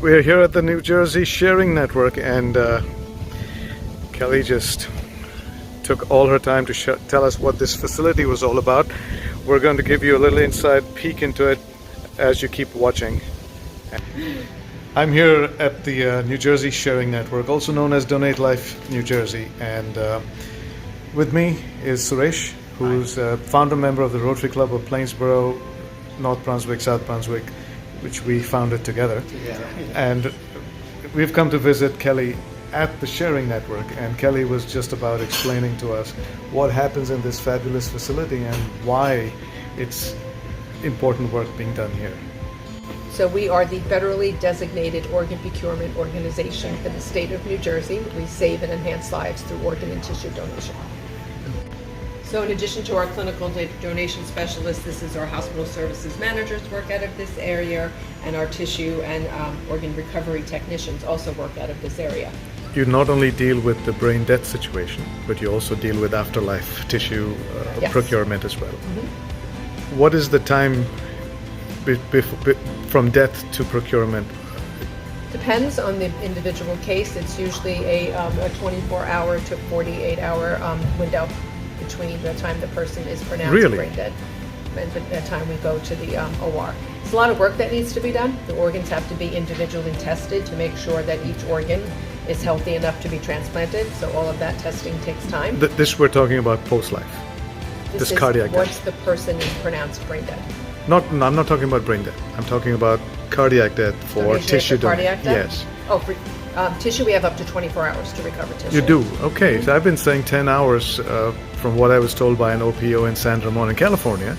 We're here at the New Jersey Sharing Network, and Kelly just took all her time to tell us what this facility was all about. We're going to give you a little inside peek into it as you keep watching. I'm here at the New Jersey Sharing Network, also known as Donate Life New Jersey, and with me is Suresh, who's a founder member of the Rotary Club of Plainsboro, North Brunswick, South Brunswick, which we founded together. And we've come to visit Kelly at the Sharing Network, and Kelly was just about explaining to us what happens in this fabulous facility and why it's important work being done here. So we are the federally designated organ procurement organization for the state of New Jersey. We save and enhance lives through organ and tissue donation. So in addition to our clinical donation specialists, this is our hospital services managers work out of this area, and our tissue and organ recovery technicians also work out of this area. You not only deal with the brain death situation, but you also deal with afterlife tissue Yes. procurement as well. Mm-hmm. What is the time from death to procurement? Depends on the individual case. It's usually a 24-hour to 48-hour window between the time the person is pronounced brain dead and the time we go to the OR. It's a lot of work that needs to be done. The organs have to be individually tested to make sure that each organ is healthy enough to be transplanted. So all of that testing takes time. This we're talking about post-life. This is cardiac death. once the person is pronounced brain dead. No, I'm not talking about brain death. I'm talking about cardiac death for Donation tissue for cardiac death? Yes. Oh, for tissue we have up to 24 hours to recover tissue. You do? Okay. So I've been saying 10 hours from what I was told by an OPO in San Ramon in California.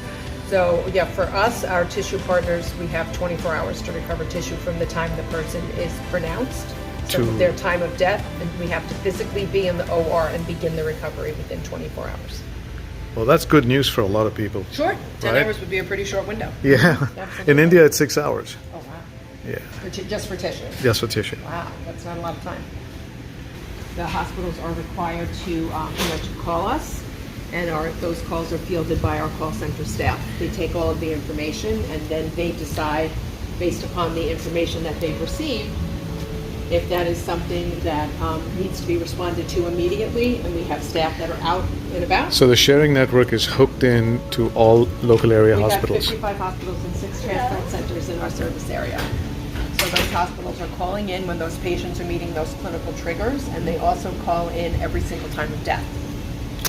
So yeah, for us, our tissue partners, we have 24 hours to recover tissue from the time the person is pronounced to their time of death, and we have to physically be in the OR and begin the recovery within 24 hours. Well, that's good news for a lot of people. Short. 10 Right? hours would be a pretty short window. Yeah. Absolutely. In India, it's 6 hours. Oh, wow. Yeah. Just for tissue. Just for tissue. Wow, that's not a lot of time. The hospitals are required to call us, and those calls are fielded by our call center staff. They take all of the information, and then they decide, based upon the information that they've received, if that is something that needs to be responded to immediately, and we have staff that are out and about. So the Sharing Network is hooked in to all local area hospitals. We have 55 hospitals and 6 transplant centers in our service area. So those hospitals are calling in when those patients are meeting those clinical triggers, and they also call in every single time of death.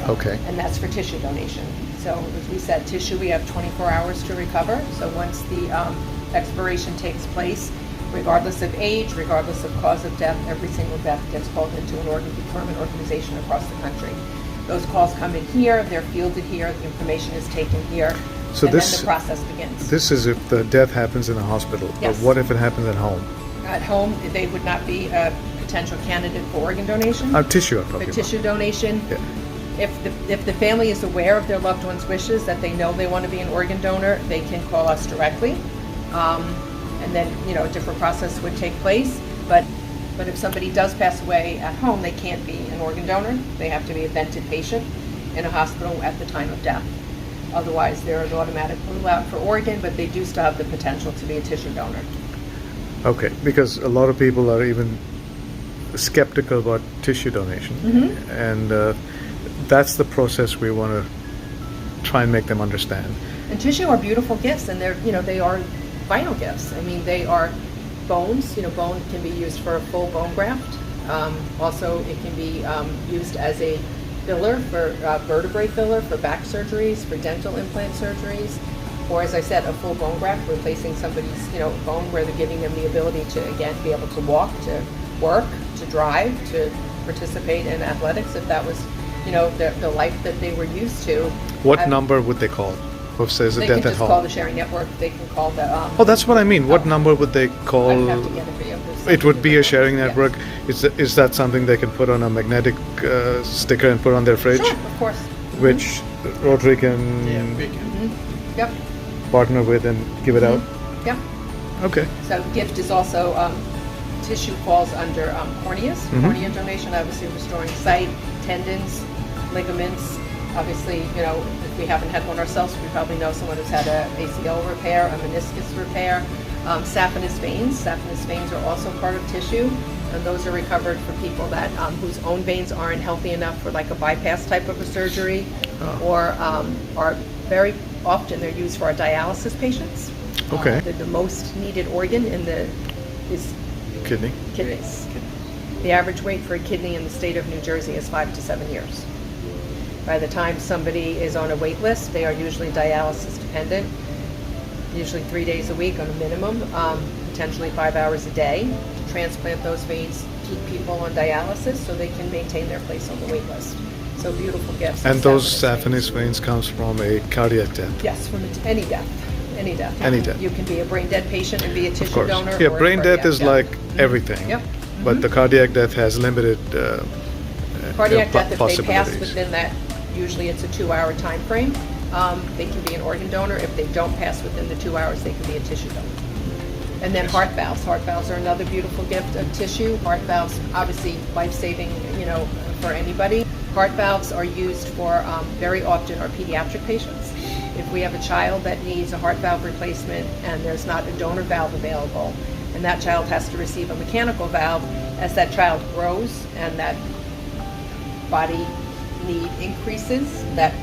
Okay. And that's for tissue donation. So as we said, tissue we have 24 hours to recover. So once the expiration takes place, regardless of age, regardless of cause of death, every single death gets called into an organ procurement organization across the country. Those calls come in here, they're fielded here, the information is taken here, So and this, then the process begins. This is if the death happens in a hospital. Yes. But what if it happens at home? At home, they would not be a potential candidate for organ donation. Tissue, I'm talking For about. tissue donation, Yeah. if the family is aware of their loved one's wishes, that they know they want to be an organ donor, they can call us directly. And then, a different process would take place. But if somebody does pass away at home, they can't be an organ donor. They have to be a vented patient in a hospital at the time of death. Otherwise, they're an automatic rule out for organ, but they do still have the potential to be a tissue donor. Okay, because a lot of people are even skeptical about tissue donation. Mm-hmm. And that's the process we want to try and make them understand. And tissue are beautiful gifts, and they are vital gifts. I mean, they are bones. Bone can be used for a full bone graft. Also, it can be used as a filler for vertebrae filler for back surgeries, for dental implant surgeries, or as I said, a full bone graft, replacing somebody's bone where they're giving them the ability to again be able to walk, to work, to drive, to participate in athletics if that was the life that they were used to. What number would they call? Who says They the can death at just home? call the Sharing Network. They can call the. Oh, that's what I mean. What number would they call? I'd have to get it for you. There's It would be a Sharing Yes. Network. Is that something they can put on a magnetic sticker and put on their fridge? Sure, of course. Which Rotary can Yep. partner with and give it out? Yep. Okay. So gift is also tissue falls under corneas. Cornea donation, obviously restoring sight, tendons, ligaments. Obviously, if we haven't had one ourselves, we probably know someone who's had a ACL repair, a meniscus repair. Saphenous veins. Saphenous veins are also part of tissue, and those are recovered for people that whose own veins aren't healthy enough for like a bypass type of a surgery, or are very often they're used for our dialysis patients. Okay. The most needed organ is Kidney. kidneys. The average wait for a kidney in the state of New Jersey is 5 to 7 years. By the time somebody is on a wait list, they are usually dialysis dependent, usually 3 days a week on a minimum, potentially 5 hours a day, to transplant those veins, keep people on dialysis so they can maintain their place on the wait list. So beautiful gifts. And those saphenous veins comes from a cardiac death. Yes, from any death. Any death. Any death. You can be a brain dead patient and be a Of tissue course. donor. Yeah, or a brain death cardiac is death. like everything. Yep. But the cardiac death has limited Cardiac death, if they pass possibilities. within that, usually it's a 2-hour time frame, they can be an organ donor. If they don't pass within the 2 hours, they can be a tissue donor. And then heart valves. Heart valves are another beautiful gift of tissue. Heart valves, obviously life-saving, for anybody. Heart valves are used for, very often, our pediatric patients. If we have a child that needs a heart valve replacement and there's not a donor valve available, and that child has to receive a mechanical valve, as that child grows and that body need increases, that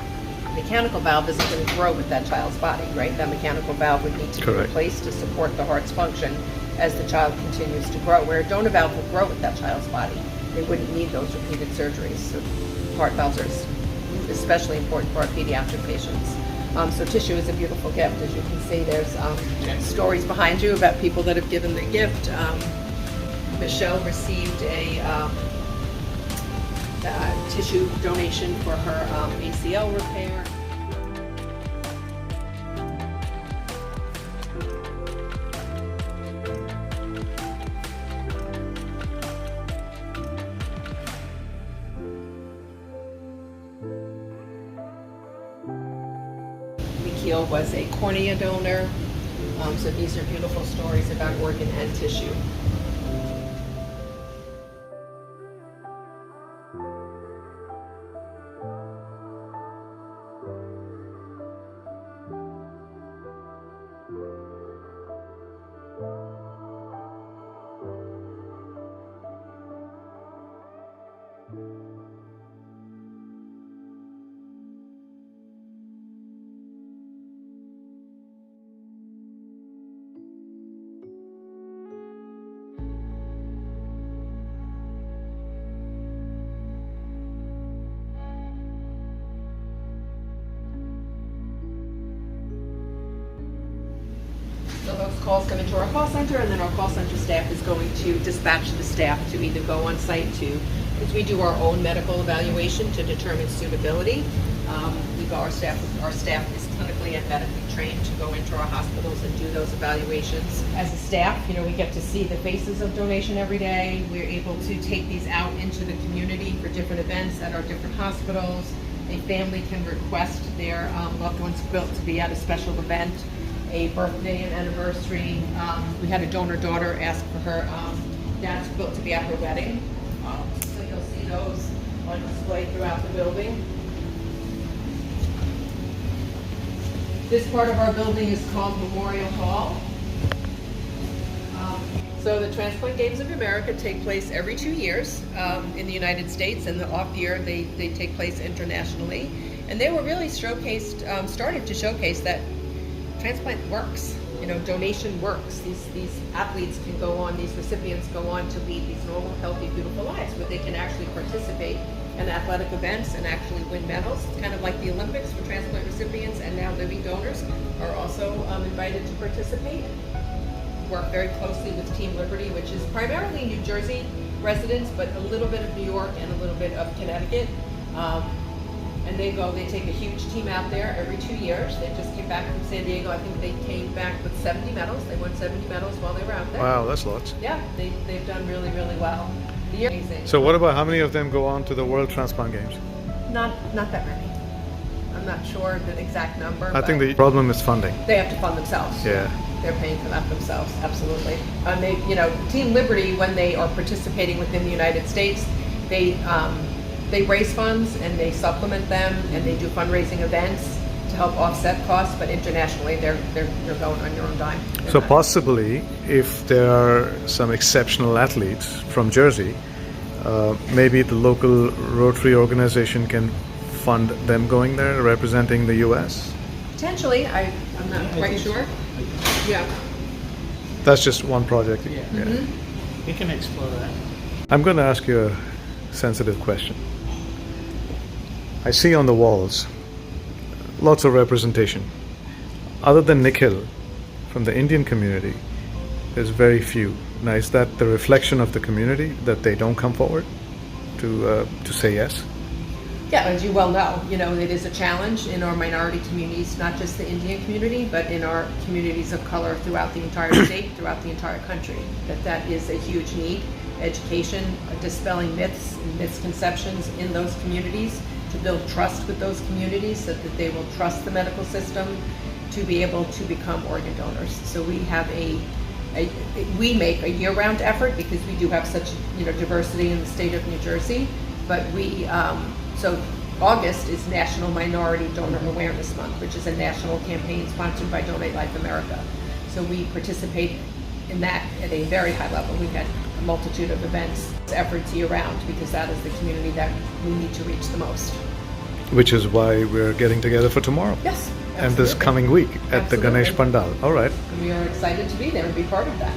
mechanical valve isn't going to grow with that child's body, right? That mechanical valve would need to be Correct. replaced to support the heart's function as the child continues to grow, where a donor valve will grow with that child's body. They wouldn't need those repeated surgeries. So heart valves are especially important for our pediatric patients. So tissue is a beautiful gift. As you can see, there's stories behind you about people that have given the gift. Michelle received a tissue donation for her ACL repair. Mikhail was a cornea donor. So these are beautiful stories about organ and tissue. So those calls come into our call center, and then our call center staff is going to dispatch the staff to either go on site because we do our own medical evaluation to determine suitability. Our staff is clinically and medically trained to go into our hospitals and do those evaluations. As a staff, we get to see the faces of donation every day. We're able to take these out into the community for different events at our different hospitals. A family can request their loved ones built to be at a special event, a birthday and anniversary. We had a donor daughter ask for her dad's quilt to be at her wedding. So you'll see those on display throughout the building. This part of our building is called Memorial Hall. So the Transplant Games of America take place every 2 years in the United States, and the off year they take place internationally. And they were really started to showcase that transplant works. Donation works. These athletes can go on, these recipients go on to lead these normal, healthy, beautiful lives, where they can actually participate in athletic events and actually win medals. It's kind of like the Olympics for transplant recipients, and now living donors are also invited to participate. Work very closely with Team Liberty, which is primarily New Jersey residents, but a little bit of New York and a little bit of Connecticut. And they take a huge team out there every 2 years. They just came back from San Diego. I think they came back with 70 medals. They won 70 medals while they were out there. Wow, that's lots. Yeah, they've done really, really well. Amazing. So what about how many of them go on to the World Transplant Games? Not that many. I'm not sure the exact number. I think the problem is funding. They have to fund themselves. Yeah. They're paying for that themselves, absolutely. Team Liberty, when they are participating within the United States, they raise funds and they supplement them, and they do fundraising events to help offset costs, but internationally they're going on your own dime. They're So not- possibly, if there are some exceptional athletes from Jersey, maybe the local Rotary organization can fund them going there, representing the U.S. Potentially, I'm not quite sure. Yeah. That's just one project. Yeah. We can explore that. I'm going to ask you a sensitive question. I see on the walls lots of representation. Other than Nikhil, from the Indian community, there's very few. Now, is that the reflection of the community that they don't come forward to say yes? Yeah, as you well know, it is a challenge in our minority communities, not just the Indian community, but in our communities of color throughout the entire state, throughout the entire country. That is a huge need. Education, dispelling myths and misconceptions in those communities, to build trust with those communities so that they will trust the medical system to be able to become organ donors. So we have we make a year-round effort because we do have such diversity in the state of New Jersey, but so August is National Minority Donor Awareness Month, which is a national campaign sponsored by Donate Life America. So we participate in that at a very high level. We had a multitude of events, efforts year-round, because that is the community that we need to reach the most. Which is why we're getting together for tomorrow. Yes, And this absolutely. coming week at the Absolutely. Ganesh Pandal. All right. And we are excited to be there and be part of that.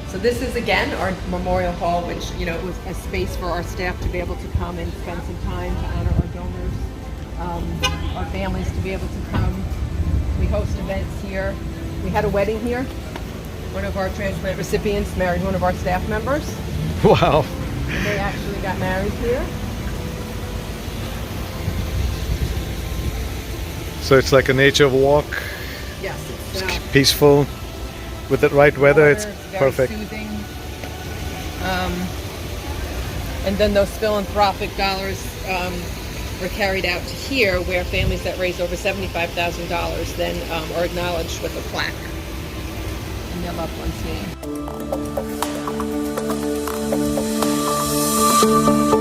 So this is again our memorial hall, which was a space for our staff to be able to come and spend some time to honor our donors, our families to be able to come. We host events here. We had a wedding here. One of our transplant recipients married one of our staff members. Wow. They actually got married here. So it's like a nature walk, Yes, it's peaceful. With the right weather, it's very perfect. soothing. And then those philanthropic dollars were carried out to here, where families that raise over $75,000 then are acknowledged with a plaque in their loved one's name.